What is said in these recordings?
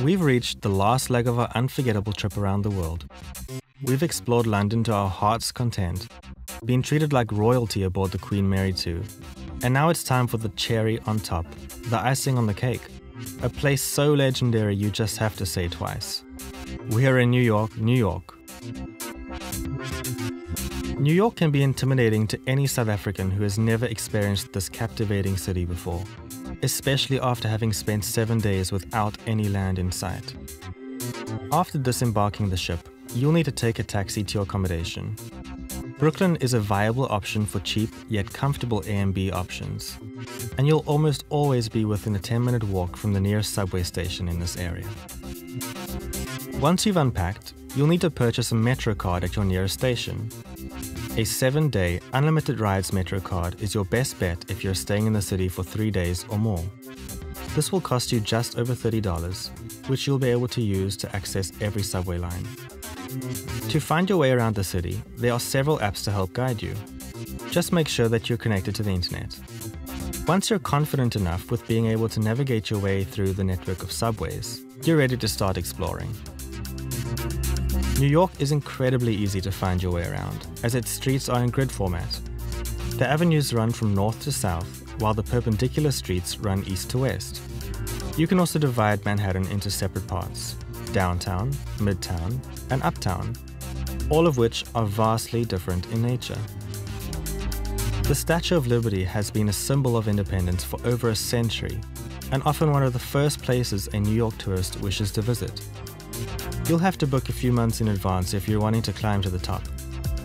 We've reached the last leg of our unforgettable trip around the world. We've explored London to our heart's content, been treated like royalty aboard the Queen Mary 2, and now it's time for the cherry on top, the icing on the cake, a place so legendary you just have to say twice. We're in New York, New York. New York can be intimidating to any South African who has never experienced this captivating city before, especially after having spent 7 days without any land in sight. After disembarking the ship, you'll need to take a taxi to your accommodation. Brooklyn is a viable option for cheap yet comfortable A and B options, and you'll almost always be within a 10-minute walk from the nearest subway station in this area. Once you've unpacked, you'll need to purchase a Metro card at your nearest station. A 7-day unlimited rides Metro card is your best bet if you're staying in the city for 3 days or more. This will cost you just over $30, which you'll be able to use to access every subway line. To find your way around the city, there are several apps to help guide you. Just make sure that you're connected to the internet. Once you're confident enough with being able to navigate your way through the network of subways, you're ready to start exploring. New York is incredibly easy to find your way around, as its streets are in grid format. The avenues run from north to south, while the perpendicular streets run east to west. You can also divide Manhattan into separate parts: downtown, midtown, and uptown, all of which are vastly different in nature. The Statue of Liberty has been a symbol of independence for over a century, and often one of the first places a New York tourist wishes to visit. You'll have to book a few months in advance if you're wanting to climb to the top.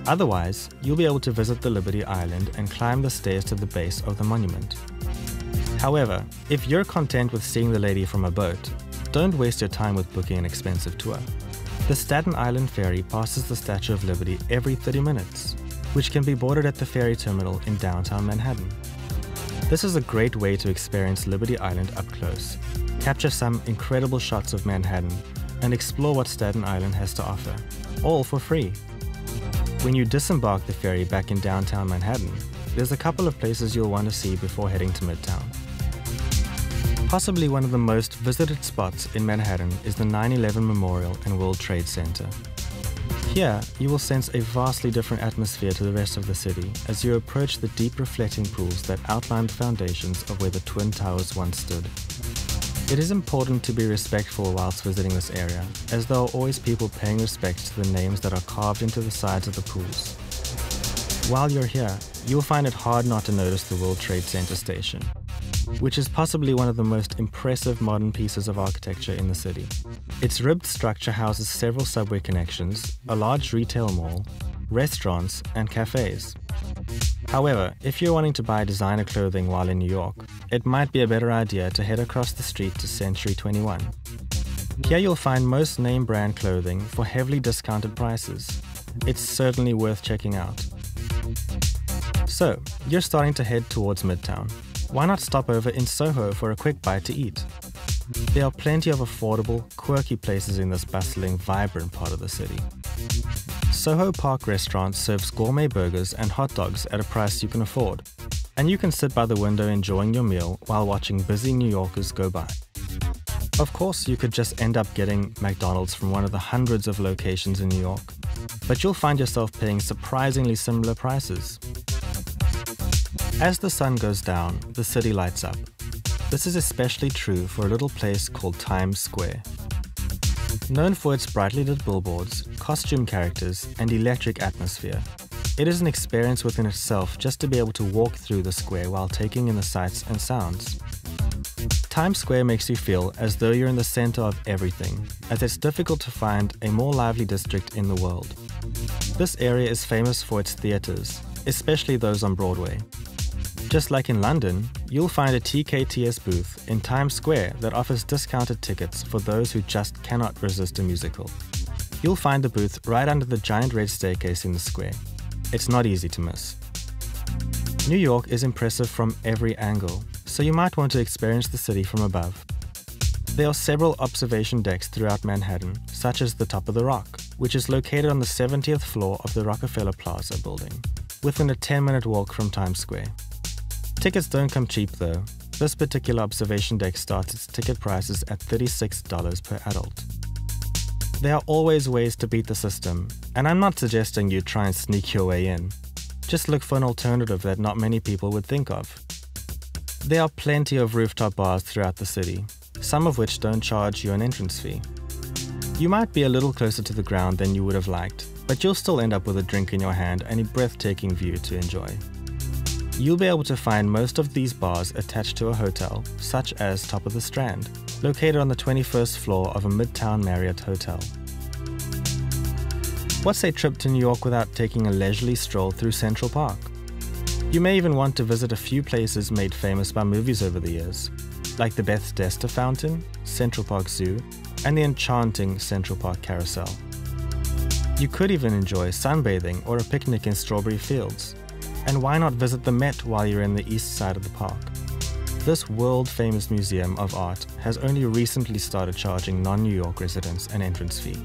Otherwise, you'll be able to visit the Liberty Island and climb the stairs to the base of the monument. However, if you're content with seeing the lady from a boat, don't waste your time with booking an expensive tour. The Staten Island ferry passes the Statue of Liberty every 30 minutes, which can be boarded at the ferry terminal in downtown Manhattan. This is a great way to experience Liberty Island up close, capture some incredible shots of Manhattan, and explore what Staten Island has to offer, all for free. When you disembark the ferry back in downtown Manhattan, there's a couple of places you'll want to see before heading to Midtown. Possibly one of the most visited spots in Manhattan is the 9/11 Memorial and World Trade Center. Here, you will sense a vastly different atmosphere to the rest of the city as you approach the deep reflecting pools that outline the foundations of where the Twin Towers once stood. It is important to be respectful whilst visiting this area, as there are always people paying respect to the names that are carved into the sides of the pools. While you're here, you'll find it hard not to notice the World Trade Center station, which is possibly one of the most impressive modern pieces of architecture in the city. Its ribbed structure houses several subway connections, a large retail mall, restaurants, and cafes. However, if you're wanting to buy designer clothing while in New York, it might be a better idea to head across the street to Century 21. Here you'll find most name brand clothing for heavily discounted prices. It's certainly worth checking out. So, you're starting to head towards Midtown. Why not stop over in Soho for a quick bite to eat? There are plenty of affordable, quirky places in this bustling, vibrant part of the city. Soho Park Restaurant serves gourmet burgers and hot dogs at a price you can afford, and you can sit by the window enjoying your meal while watching busy New Yorkers go by. Of course, you could just end up getting McDonald's from one of the hundreds of locations in New York, but you'll find yourself paying surprisingly similar prices. As the sun goes down, the city lights up. This is especially true for a little place called Times Square. Known for its brightly lit billboards, costume characters, and electric atmosphere, it is an experience within itself just to be able to walk through the square while taking in the sights and sounds. Times Square makes you feel as though you're in the center of everything, as it's difficult to find a more lively district in the world. This area is famous for its theaters, especially those on Broadway. Just like in London, you'll find a TKTS booth in Times Square that offers discounted tickets for those who just cannot resist a musical. You'll find the booth right under the giant red staircase in the square. It's not easy to miss. New York is impressive from every angle, so you might want to experience the city from above. There are several observation decks throughout Manhattan, such as the Top of the Rock, which is located on the 70th floor of the Rockefeller Plaza building, within a 10-minute walk from Times Square. Tickets don't come cheap though, This particular observation deck starts its ticket prices at $36 per adult. There are always ways to beat the system, and I'm not suggesting you try and sneak your way in. Just look for an alternative that not many people would think of. There are plenty of rooftop bars throughout the city, some of which don't charge you an entrance fee. You might be a little closer to the ground than you would have liked, but you'll still end up with a drink in your hand and a breathtaking view to enjoy. You'll be able to find most of these bars attached to a hotel, such as Top of the Strand, located on the 21st floor of a Midtown Marriott hotel. What's a trip to New York without taking a leisurely stroll through Central Park? You may even want to visit a few places made famous by movies over the years, like the Bethesda Fountain, Central Park Zoo, and the enchanting Central Park Carousel. You could even enjoy sunbathing or a picnic in Strawberry Fields. And why not visit the Met while you're in the east side of the park? This world-famous museum of art has only recently started charging non-New York residents an entrance fee.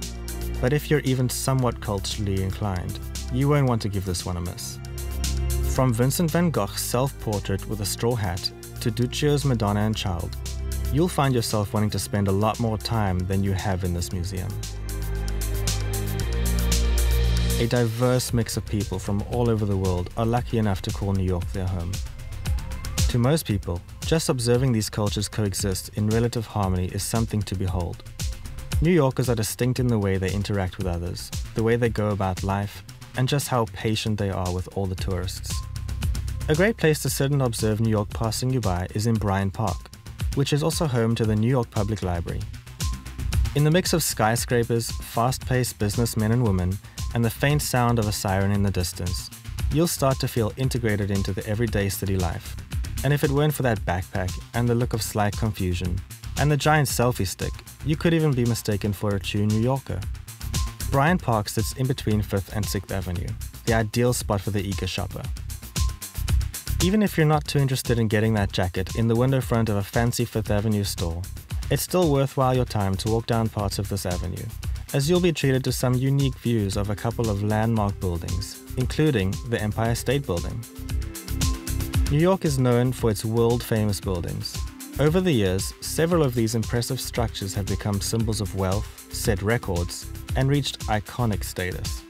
But if you're even somewhat culturally inclined, you won't want to give this one a miss. From Vincent van Gogh's self-portrait with a straw hat to Duccio's Madonna and Child, you'll find yourself wanting to spend a lot more time than you have in this museum. A diverse mix of people from all over the world are lucky enough to call New York their home. To most people, just observing these cultures coexist in relative harmony is something to behold. New Yorkers are distinct in the way they interact with others, the way they go about life, and just how patient they are with all the tourists. A great place to sit and observe New York passing you by is in Bryant Park, which is also home to the New York Public Library. In the mix of skyscrapers, fast-paced businessmen and women, and the faint sound of a siren in the distance, you'll start to feel integrated into the everyday city life. And if it weren't for that backpack and the look of slight confusion, and the giant selfie stick, you could even be mistaken for a true New Yorker. Bryant Park sits in between 5th and 6th Avenue, the ideal spot for the eager shopper. Even if you're not too interested in getting that jacket in the window front of a fancy 5th Avenue store, it's still worthwhile your time to walk down parts of this avenue, as you'll be treated to some unique views of a couple of landmark buildings, including the Empire State Building. New York is known for its world-famous buildings. Over the years, several of these impressive structures have become symbols of wealth, set records, and reached iconic status.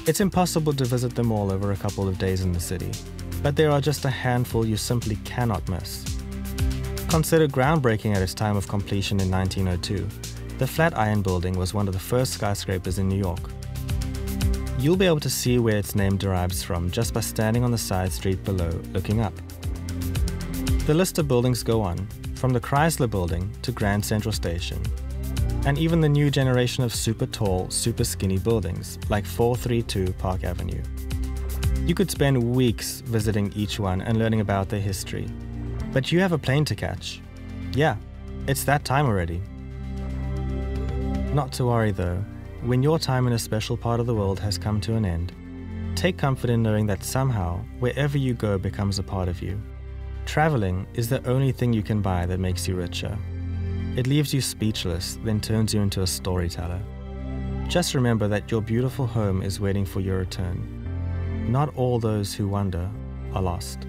It's impossible to visit them all over a couple of days in the city, but there are just a handful you simply cannot miss. Considered groundbreaking at its time of completion in 1902, the Flatiron Building was one of the first skyscrapers in New York. You'll be able to see where its name derives from just by standing on the side street below, looking up. The list of buildings go on, from the Chrysler Building to Grand Central Station, and even the new generation of super tall, super skinny buildings like 432 Park Avenue. You could spend weeks visiting each one and learning about their history, but you have a plane to catch. Yeah, it's that time already. Not to worry though, when your time in a special part of the world has come to an end, take comfort in knowing that somehow, wherever you go becomes a part of you. Traveling is the only thing you can buy that makes you richer. It leaves you speechless, then turns you into a storyteller. Just remember that your beautiful home is waiting for your return. Not all those who wander are lost.